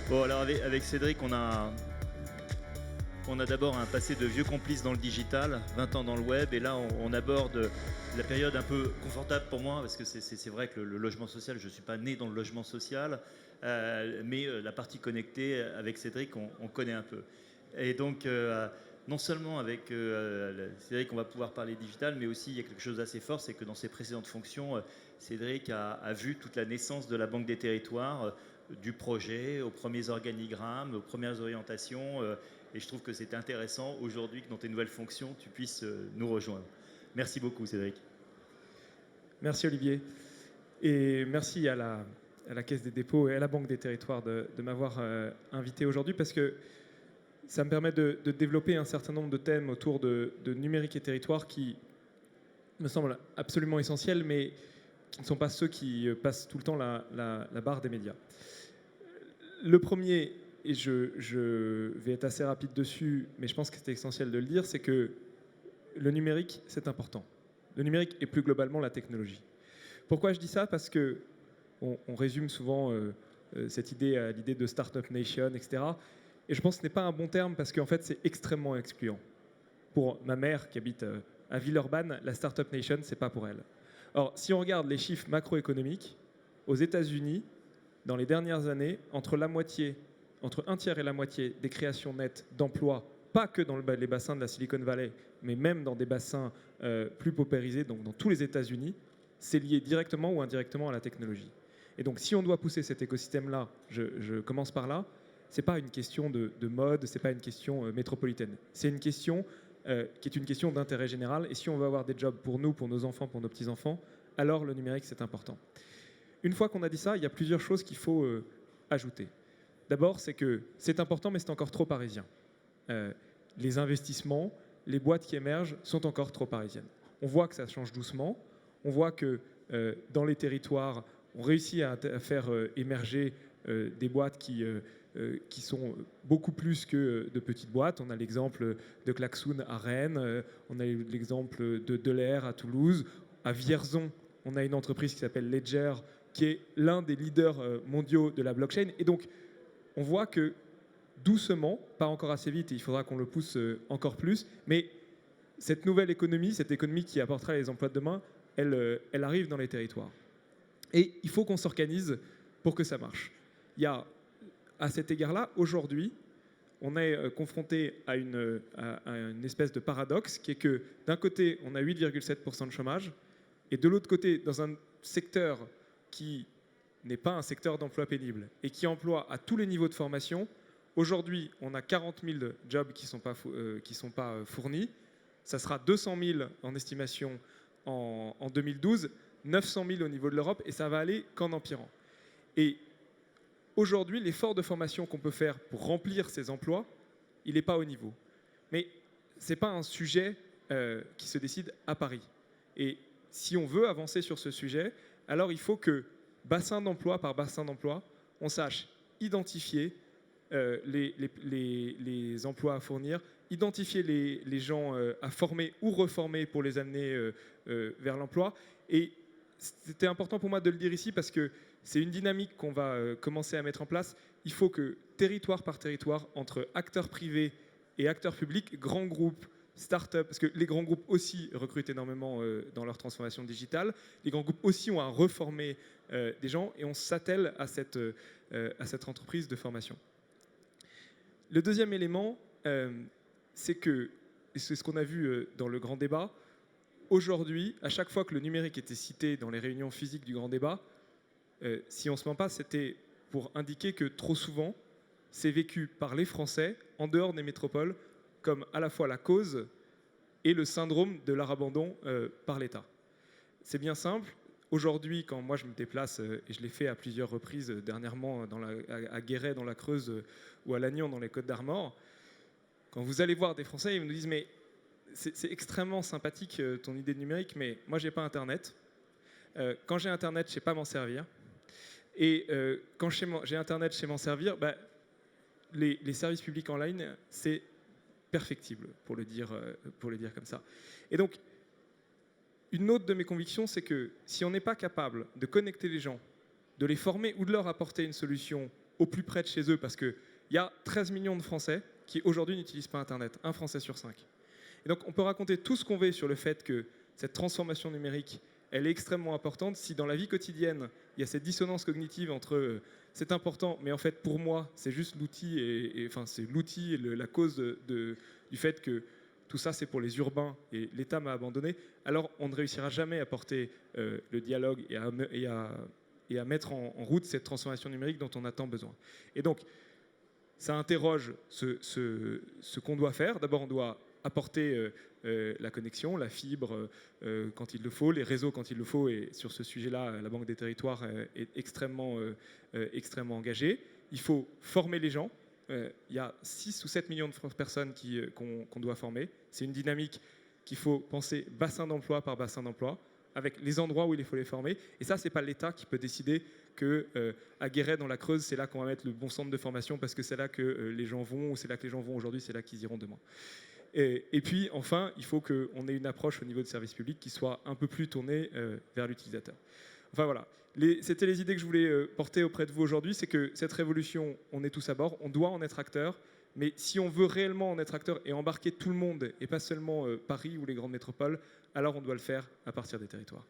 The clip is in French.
Bon, alors avec Cédric, on a d'abord un passé de vieux complices dans le digital, 20 ans dans le web, et là on aborde la période un peu confortable pour moi, parce que c'est vrai que le logement social, je ne suis pas né dans le logement social, mais la partie connectée, avec Cédric, on connaît un peu. Et donc, non seulement avec Cédric, on va pouvoir parler digital, mais aussi il y a quelque chose d'assez fort, c'est que dans ses précédentes fonctions, Cédric a vu toute la naissance de la Banque des Territoires, du projet aux premiers organigrammes, aux premières orientations. Et je trouve que c'est intéressant aujourd'hui que dans tes nouvelles fonctions, tu puisses nous rejoindre. Merci beaucoup, Cédric. Merci Olivier. Et merci à la Caisse des dépôts et à la Banque des territoires de m'avoir invité aujourd'hui parce que ça me permet de développer un certain nombre de thèmes autour de numérique et territoire qui me semblent absolument essentiels, mais qui ne sont pas ceux qui passent tout le temps la barre des médias. Le premier, et je vais être assez rapide dessus, mais je pense que c'est essentiel de le dire, c'est que le numérique, c'est important. Le numérique et plus globalement la technologie. Pourquoi je dis ça? Parce que on résume souvent cette idée à l'idée de Startup Nation, etc. Et je pense que ce n'est pas un bon terme parce qu'en fait, c'est extrêmement excluant. Pour ma mère qui habite à Villeurbanne, la Startup Nation, c'est pas pour elle. Or, si on regarde les chiffres macroéconomiques, aux États-Unis, dans les dernières années, entre un tiers et la moitié des créations nettes d'emplois, pas que dans les bassins de la Silicon Valley, mais même dans des bassins plus paupérisés, donc dans tous les États-Unis, c'est lié directement ou indirectement à la technologie. Et donc, si on doit pousser cet écosystème-là, je commence par là, c'est pas une question de mode, c'est pas une question métropolitaine. C'est une question qui est une question d'intérêt général. Et si on veut avoir des jobs pour nous, pour nos enfants, pour nos petits-enfants, alors le numérique, c'est important. Une fois qu'on a dit ça, il y a plusieurs choses qu'il faut ajouter. D'abord, c'est que c'est important, mais c'est encore trop parisien. Les investissements, les boîtes qui émergent sont encore trop parisiennes. On voit que ça change doucement. On voit que dans les territoires, on réussit à faire émerger des boîtes qui sont beaucoup plus que de petites boîtes. On a l'exemple de Klaxoon à Rennes, on a l'exemple de Delair à Toulouse. À Vierzon, on a une entreprise qui s'appelle Ledger, qui est l'un des leaders mondiaux de la blockchain. Et donc, on voit que doucement, pas encore assez vite, et il faudra qu'on le pousse encore plus, mais cette nouvelle économie, cette économie qui apportera les emplois de demain, elle arrive dans les territoires. Et il faut qu'on s'organise pour que ça marche. Il y a, à cet égard-là, aujourd'hui, on est confronté à une espèce de paradoxe qui est que d'un côté, on a 8,7% de chômage, et de l'autre côté, dans un secteur qui n'est pas un secteur d'emploi pénible et qui emploie à tous les niveaux de formation, aujourd'hui, on a 40 000 jobs qui ne sont pas fournis. Ça sera 200 000 en estimation en 2012, 900 000 au niveau de l'Europe, et ça va aller qu'en empirant. Et aujourd'hui, l'effort de formation qu'on peut faire pour remplir ces emplois, il n'est pas au niveau. Mais ce n'est pas un sujet qui se décide à Paris. Et si on veut avancer sur ce sujet, alors il faut que, bassin d'emploi par bassin d'emploi, on sache identifier les emplois à fournir, identifier les gens à former ou reformer pour les amener vers l'emploi. Et c'était important pour moi de le dire ici parce que c'est une dynamique qu'on va commencer à mettre en place. Il faut que, territoire par territoire, entre acteurs privés et acteurs publics, grands groupes, start-up, parce que les grands groupes aussi recrutent énormément dans leur transformation digitale. Les grands groupes aussi ont à reformer des gens et on s'attelle à cette entreprise de formation. Le deuxième élément, c'est que, et c'est ce qu'on a vu dans le grand débat, aujourd'hui, à chaque fois que le numérique était cité dans les réunions physiques du grand débat, si on ne se ment pas, c'était pour indiquer que trop souvent, c'est vécu par les Français, en dehors des métropoles, comme à la fois la cause et le syndrome de leur abandon par l'État. C'est bien simple. Aujourd'hui, quand moi je me déplace, et je l'ai fait à plusieurs reprises dernièrement à Guéret dans la Creuse ou à Lannion dans les Côtes-d'Armor, quand vous allez voir des Français, ils nous disent « mais c'est extrêmement sympathique ton idée de numérique, mais moi j'ai pas Internet. Quand j'ai Internet, je sais pas m'en servir. Et quand j'ai Internet, je sais m'en servir, bah, les services publics en ligne, c'est perfectible, pour le dire comme ça. Et donc, une autre de mes convictions, c'est que si on n'est pas capable de connecter les gens, de les former ou de leur apporter une solution au plus près de chez eux, parce qu'il y a 13 millions de Français qui aujourd'hui n'utilisent pas Internet, un Français sur 5. Et donc on peut raconter tout ce qu'on veut sur le fait que cette transformation numérique, elle est extrêmement importante. Si dans la vie quotidienne, il y a cette dissonance cognitive entre c'est important, mais en fait pour moi, c'est juste l'outil, enfin c'est l'outil, la cause du fait que tout ça c'est pour les urbains et l'État m'a abandonné, alors on ne réussira jamais à porter le dialogue et à mettre en route cette transformation numérique dont on a tant besoin. Et donc, ça interroge ce qu'on doit faire. D'abord, on doit apporter la connexion, la fibre quand il le faut, les réseaux quand il le faut. Et sur ce sujet-là, la Banque des Territoires est extrêmement engagée. Il faut former les gens. Il y a 6 ou 7 millions de personnes qu'on doit former. C'est une dynamique qu'il faut penser bassin d'emploi par bassin d'emploi, avec les endroits où il faut les former. Et ça, ce n'est pas l'État qui peut décider qu'à Guéret, dans la Creuse, c'est là qu'on va mettre le bon centre de formation parce que c'est là que les gens vont, ou c'est là que les gens vont aujourd'hui, c'est là qu'ils iront demain. Et puis, enfin, il faut qu'on ait une approche au niveau du service public qui soit un peu plus tournée vers l'utilisateur. Enfin voilà, c'était les idées que je voulais porter auprès de vous aujourd'hui, c'est que cette révolution, on est tous à bord, on doit en être acteur, mais si on veut réellement en être acteur et embarquer tout le monde, et pas seulement Paris ou les grandes métropoles, alors on doit le faire à partir des territoires.